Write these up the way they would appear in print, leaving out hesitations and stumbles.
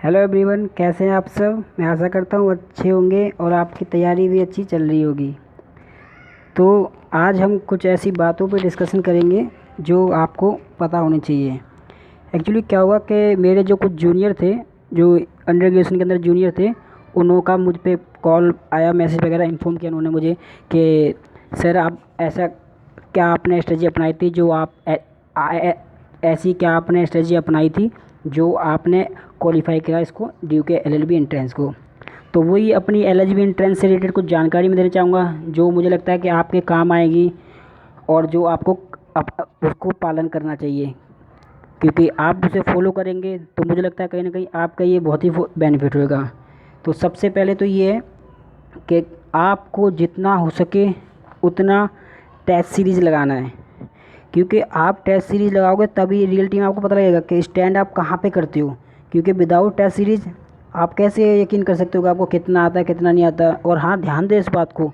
Hello everyone, कैसे हैं आप सब। मैं आशा करता हूँ अच्छे होंगे और आपकी तैयारी भी अच्छी चल रही होगी। तो आज हम कुछ ऐसी बातों पर डिस्कशन करेंगे जो आपको पता होनी चाहिए। एक्चुअली क्या हुआ कि मेरे जो कुछ जूनियर थे, जो अंडर ग्रेजुएशन के अंदर जूनियर थे, उन्हों का मुझ पे कॉल आया, मैसेज वगैरह इन्फॉर्म किया उन्होंने मुझे कि सर आप ऐसा क्या आपने स्ट्रेटजी अपनाई थी जो आप ऐसी क्या आपने स्ट्रेटजी अपनाई थी जो आपने क्वालिफाई किया इसको ड्यू के एलएलबी एंट्रेंस को। तो वही अपनी एलएलबी एंट्रेंस से रिलेटेड कुछ जानकारी मैं देना चाहूँगा जो मुझे लगता है कि आपके काम आएगी और जो आपको उसको पालन करना चाहिए, क्योंकि आप उसे फॉलो करेंगे तो मुझे लगता है कहीं ना कहीं आपका ये बहुत ही बेनिफिट होगा। तो सबसे पहले तो ये है कि आपको जितना हो सके उतना टेस्ट सीरीज़ लगाना है, क्योंकि आप टेस्ट सीरीज़ लगाओगे तभी रियलिटी में आपको पता लगेगा कि स्टैंड आप कहाँ पे करते हो। क्योंकि विदाउट टेस्ट सीरीज़ आप कैसे यकीन कर सकते हो कि आपको कितना आता है कितना नहीं आता। और हाँ, ध्यान दें इस बात को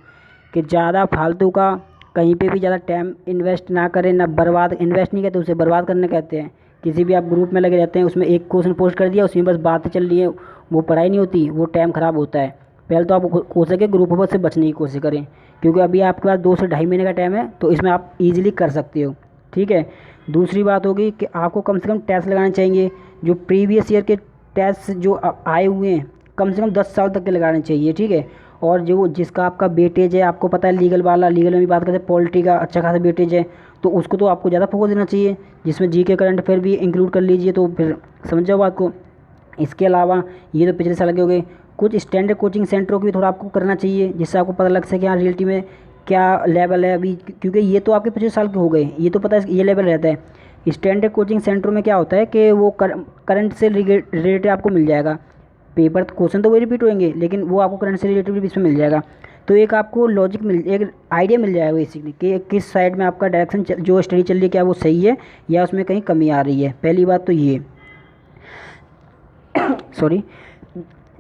कि ज़्यादा फालतू का कहीं पे भी ज़्यादा टाइम इन्वेस्ट ना करें, ना बर्बाद। इन्वेस्ट नहीं कहते, उसे बर्बाद करने कहते हैं। किसी भी आप ग्रुप में लगे रहते हैं, उसमें एक क्वेश्चन पोस्ट कर दिया, उसमें बस बातें चल रही है, वो पढ़ाई नहीं होती, वो टाइम ख़राब होता है। पहले तो आप हो सके ग्रुप से बचने की कोशिश करें, क्योंकि अभी आपके पास 2 से ढाई महीने का टाइम है, तो इसमें आप ईजिली कर सकते हो। ठीक है। दूसरी बात होगी कि आपको कम से कम टेस्ट लगाने चाहिए। जो प्रीवियस ईयर के टेस्ट जो आए हुए हैं, कम से कम 10 साल तक के लगाने चाहिए। ठीक है। और जो जिसका आपका वेटेज है, आपको पता है लीगल वाला, लीगल में भी बात करते हैं, पॉलिटी का अच्छा खासा वेटेज है, तो उसको तो आपको ज़्यादा फोकस देना चाहिए, जिसमें जीके करंट अफेयर भी इंक्लूड कर लीजिए, तो फिर समझ जाओ बात को। इसके अलावा ये तो पिछले साल के हो गए। कुछ स्टैंडर्ड कोचिंग सेंटरों की भी थोड़ा आपको करना चाहिए, जिससे आपको पता लग सके हाँ रियलिटी में क्या लेवल है अभी, क्योंकि ये तो आपके पिछले साल के हो गए, ये तो पता है ये लेवल रहता है। स्टैंडर्ड कोचिंग सेंटरों में क्या होता है कि वो करंट से रिलेटेड आपको मिल जाएगा। पेपर क्वेश्चन तो वही रिपीट होंगे, लेकिन वो आपको करंट से रिलेटेड भी इसमें मिल जाएगा। तो एक आपको लॉजिक एक आइडिया मिल जाएगा बेसिकली कि किस साइड में आपका डायरेक्शन जो स्टडी चल रही है, क्या वो सही है या उसमें कहीं कमी आ रही है। पहली बात तो ये सॉरी।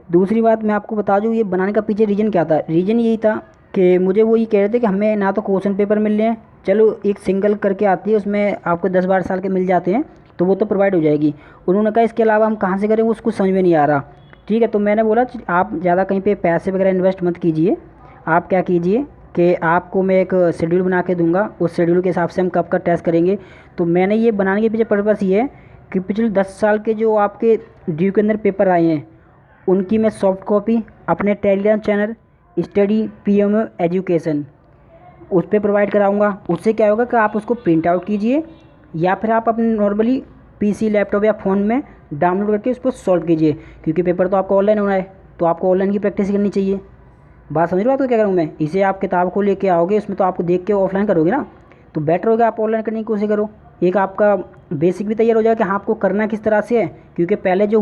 दूसरी बात मैं आपको बता दूँ, ये बनाने का पीछे रीज़न क्या था। रीज़न यही था कि मुझे वो ये कह रहे थे कि हमें ना तो क्वेश्चन पेपर मिल रहे हैं, चलो एक सिंगल करके आती है, उसमें आपको 10-12 साल के मिल जाते हैं, तो वो तो प्रोवाइड हो जाएगी। उन्होंने कहा इसके अलावा हम कहाँ से करें, वो उसको समझ में नहीं आ रहा। ठीक है। तो मैंने बोला आप ज़्यादा कहीं पे पैसे वगैरह इन्वेस्ट मत कीजिए। आप क्या कीजिए कि आपको मैं एक शेड्यूल बना के दूंगा, उस शेड्यूल के हिसाब से हम कब का टेस्ट करेंगे। तो मैंने ये बनाने के पीछे पर्पज़ ये है कि पिछले 10 साल के जो आपके ड्यू के अंदर पेपर आए हैं, उनकी मैं सॉफ्ट कॉपी अपने Telegram channel study PMO education उस पर प्रोवाइड कराऊंगा। उससे क्या होगा कि आप उसको प्रिंट आउट कीजिए, या फिर आप अपने नॉर्मली पीसी लैपटॉप या फ़ोन में डाउनलोड करके उसको सॉल्व कीजिए, क्योंकि पेपर तो आपका ऑनलाइन होना है, तो आपको ऑनलाइन की प्रैक्टिस करनी चाहिए। बात समझ रहे हो तो क्या करूँ मैं। इसे आप किताब को लेके आओगे, उसमें तो आपको देख के ऑफलाइन करोगे ना, तो बेटर होगा आप ऑनलाइन करने की कोशिश करो। एक आपका बेसिक भी तैयार हो जाएगा कि हाँ आपको करना किस तरह से है, क्योंकि पहले जो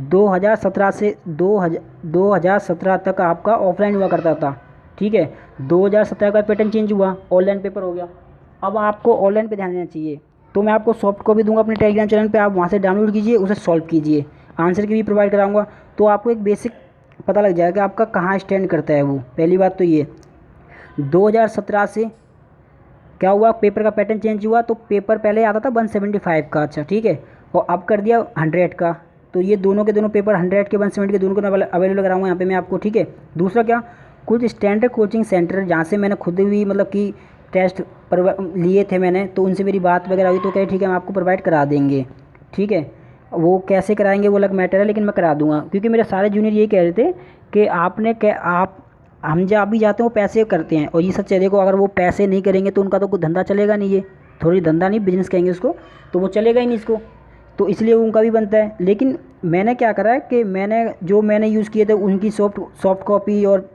2017 से 2017 तक आपका ऑफलाइन हुआ करता था। ठीक है। 2017 का पैटर्न चेंज हुआ, ऑनलाइन पेपर हो गया। अब आपको ऑनलाइन पे ध्यान देना चाहिए। तो मैं आपको सॉफ्ट कॉपी दूंगा अपने टेलीग्राम चैनल पे, आप वहाँ से डाउनलोड कीजिए, उसे सॉल्व कीजिए, आंसर की भी प्रोवाइड कराऊंगा। तो आपको एक बेसिक पता लग जाएगा कि आपका कहाँ स्टैंड करता है वो। पहली बात तो ये 2017 से क्या हुआ, पेपर का पैटर्न चेंज हुआ। तो पेपर पहले आता था 175 का, अच्छा ठीक है, और अब कर दिया 100 का। तो ये दोनों के दोनों पेपर 100 के 170 के दोनों को अवेलेबल कराऊंगा यहाँ पे मैं आपको। ठीक है। दूसरा क्या, कुछ स्टैंडर्ड कोचिंग सेंटर जहाँ से मैंने खुद भी मतलब कि टेस्ट लिए थे मैंने, तो उनसे मेरी बात वगैरह हुई, तो कहे ठीक है हम आपको प्रोवाइड करा देंगे। ठीक है। वो कैसे कराएंगे वो अलग मैटर है, लेकिन मैं करा दूंगा, क्योंकि मेरे सारे जूनियर यही कह रहे थे कि आपने क्या आप हम जहाँ भी जाते हैं वो पैसे करते हैं, और ये सच है। देखो अगर वो पैसे नहीं करेंगे तो उनका तो कोई धंधा चलेगा नहीं, ये थोड़ी धंधा नहीं बिजनेस कहेंगे उसको, तो वो चलेगा ही नहीं इसको। तो इसलिए उनका भी बनता है। लेकिन मैंने क्या करा है कि मैंने यूज़ किए थे उनकी सॉफ्ट कॉपी और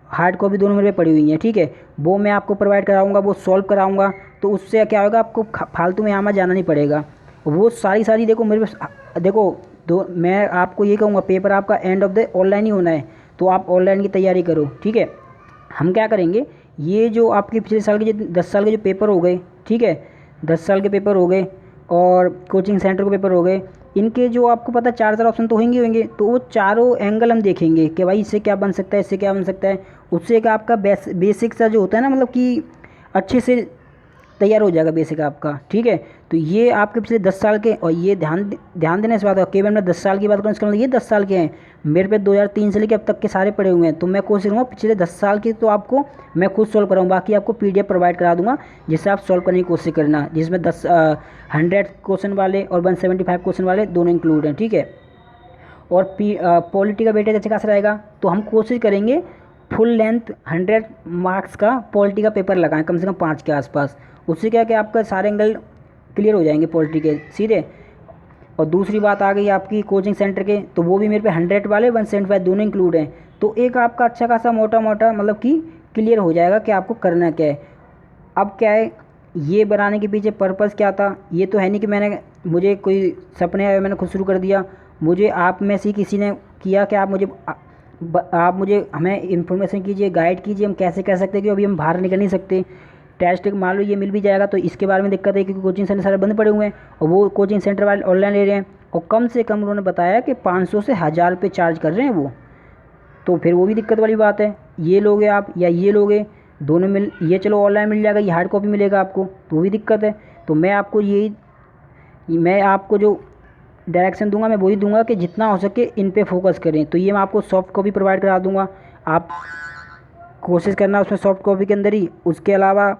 हार्ड कॉपी दोनों मेरे पे पड़ी हुई हैं। ठीक है। वो मैं आपको प्रोवाइड कराऊंगा, वो सॉल्व कराऊंगा, तो उससे क्या होगा, आपको फालतू में यहाँ जाना नहीं पड़ेगा। वो सारी देखो मेरे पे देखो मैं आपको ये कहूँगा, पेपर आपका एंड ऑफ द ऑनलाइन ही होना है, तो आप ऑनलाइन की तैयारी करो। ठीक है। हम क्या करेंगे, ये जो आपके पिछले साल के जो 10 साल के जो पेपर हो गए, ठीक है, 10 साल के पेपर हो गए और कोचिंग सेंटर के पेपर हो गए, इनके जो आपको पता है 4 ऑप्शन तो होंगे, तो वो चारों एंगल हम देखेंगे कि भाई इससे क्या बन सकता है, इससे क्या बन सकता है। उससे एक आपका बेसिक सा जो होता है ना, मतलब कि अच्छे से तैयार हो जाएगा बेसिक आपका। ठीक है। तो ये आपके पिछले 10 साल के, और ये ध्यान देना इस बात का, केवल मैं 10 साल की बात करूँ इसका मतलब ये 10 साल के हैं। मेरे पे 2003 से लेकर अब तक के सारे पड़े हुए हैं, तो मैं कोशिश करूँगा पिछले 10 साल के तो आपको मैं खुद सॉल्व कराऊँ, बाकी आपको PDF प्रोवाइड करा दूँगा जिससे आप सॉल्व करने की कोशिश करना, जिसमें 100 क्वेश्चन वाले और 175 क्वेश्चन वाले दोनों इंक्लूड हैं, ठीक है। और पॉलिटी का वेटेज अच्छा खासा रहेगा, तो हम कोशिश करेंगे फुल लेंथ 100 मार्क्स का पॉलिटी का पेपर लगाएं, कम से कम 5 के आसपास। उससे क्या कि आपका सारे एंगल क्लियर हो जाएंगे पॉलिटी के सीधे। और दूसरी बात आ गई आपकी कोचिंग सेंटर के, तो वो भी मेरे पे 100 वाले 175 दोनों इंक्लूड हैं, तो एक आपका अच्छा खासा मोटा मोटा मतलब कि क्लियर हो जाएगा कि आपको करना क्या है। अब क्या है, ये बनाने के पीछे पर्पज़ क्या था, ये तो है नहीं कि मुझे कोई सपने आए मैंने खुद शुरू कर दिया, मुझे आप में से किसी ने किया कि आप मुझे हमें इन्फॉर्मेशन कीजिए, गाइड कीजिए, हम कैसे कर सकते हैं, कि अभी हम बाहर निकल नहीं सकते। टेस्ट मान लो ये मिल भी जाएगा तो इसके बारे में दिक्कत है, क्योंकि कोचिंग सेंटर सारे बंद पड़े हुए हैं और वो कोचिंग सेंटर वाले ऑनलाइन ले रहे हैं, और कम से कम उन्होंने बताया कि 500 से 1000 रुपये चार्ज कर रहे हैं वो, तो फिर वो भी दिक्कत वाली बात है। ये लोगे आप या ये लोगे, दोनों मिल, ये चलो ऑनलाइन मिल जाएगा, ये हार्ड कॉपी मिलेगा आपको, तो वो भी दिक्कत है। तो मैं आपको जो डायरेक्शन दूंगा मैं वही दूंगा कि जितना हो सके इन पे फोकस करें। तो ये मैं आपको सॉफ्ट कॉपी प्रोवाइड करा दूंगा, आप कोशिश करना उसमें सॉफ्ट कॉपी के अंदर ही। उसके अलावा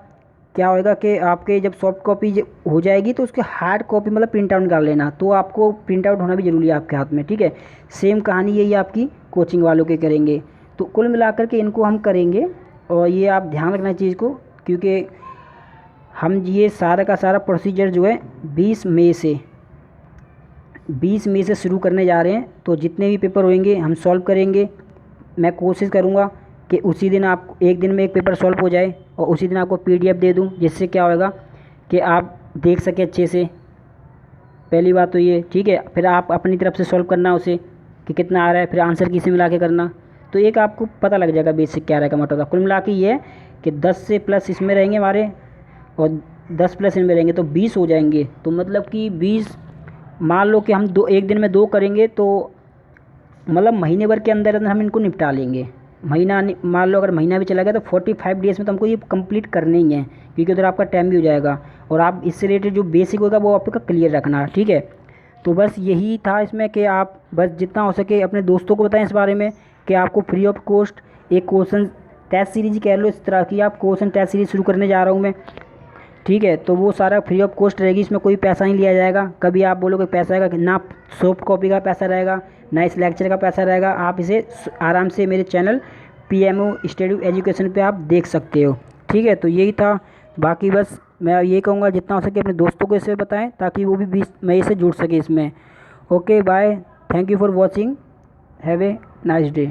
क्या होएगा कि आपके जब सॉफ्ट कॉपी हो जाएगी तो उसके हार्ड कॉपी मतलब प्रिंट आउट निकाल लेना, तो आपको प्रिंट आउट होना भी ज़रूरी है आपके हाथ में, ठीक है। सेम कहानी यही आपकी कोचिंग वालों के करेंगे। तो कुल मिलाकर के इनको हम करेंगे, और ये आप ध्यान रखना चीज़ को, क्योंकि हम ये सारा का सारा प्रोसीजर जो है 20 मई से शुरू करने जा रहे हैं। तो जितने भी पेपर होंगे हम सॉल्व करेंगे। मैं कोशिश करूँगा कि उसी दिन आप एक दिन में एक पेपर सॉल्व हो जाए और उसी दिन आपको PDF दे दूँ, जिससे क्या होगा कि आप देख सकें अच्छे से। पहली बात तो ये, ठीक है। फिर आप अपनी तरफ से सॉल्व करना उसे कि कितना आ रहा है, फिर आंसर किसी मिला के करना, तो एक आपको पता लग जाएगा बेसिक क्या रहेगा मतलब। कुल मिला के ये है कि 10 से प्लस इसमें रहेंगे हमारे और 10 प्लस इनमें रहेंगे, तो 20 हो जाएंगे। तो मतलब कि 20 मान लो कि हम एक दिन में 2 करेंगे, तो मतलब महीने भर के अंदर हम इनको निपटा लेंगे। महीना मान लो अगर महीना भी चला गया तो 45 डेज़ में तो हमको ये कंप्लीट करने ही है, क्योंकि उधर आपका टाइम भी हो जाएगा। और आप इससे रिलेटेड जो बेसिक होगा वो आपका क्लियर रखना, ठीक है। तो बस यही था इसमें कि आप बस जितना हो सके अपने दोस्तों को बताएं इस बारे में कि आपको फ्री ऑफ कॉस्ट एक क्वेश्चन टेस्ट सीरीज कह लो, इस तरह की आप क्वेश्चन टेस्ट सीरीज शुरू करने जा रहा हूँ मैं, ठीक है। तो वो सारा फ्री ऑफ कॉस्ट रहेगी, इसमें कोई पैसा नहीं लिया जाएगा। कभी आप बोलोगे पैसा आएगा, ना सॉफ्ट कॉपी का पैसा रहेगा ना इस लेक्चर का पैसा रहेगा। आप इसे आराम से मेरे चैनल PMO स्टडी एजुकेशन पे आप देख सकते हो, ठीक है। तो यही था, बाकी बस मैं ये कहूँगा जितना हो सके अपने दोस्तों को इसे बताएं ताकि वो भी 20 मई से जुड़ सके इसमें। Okay bye, thank you for watching, have a nice day.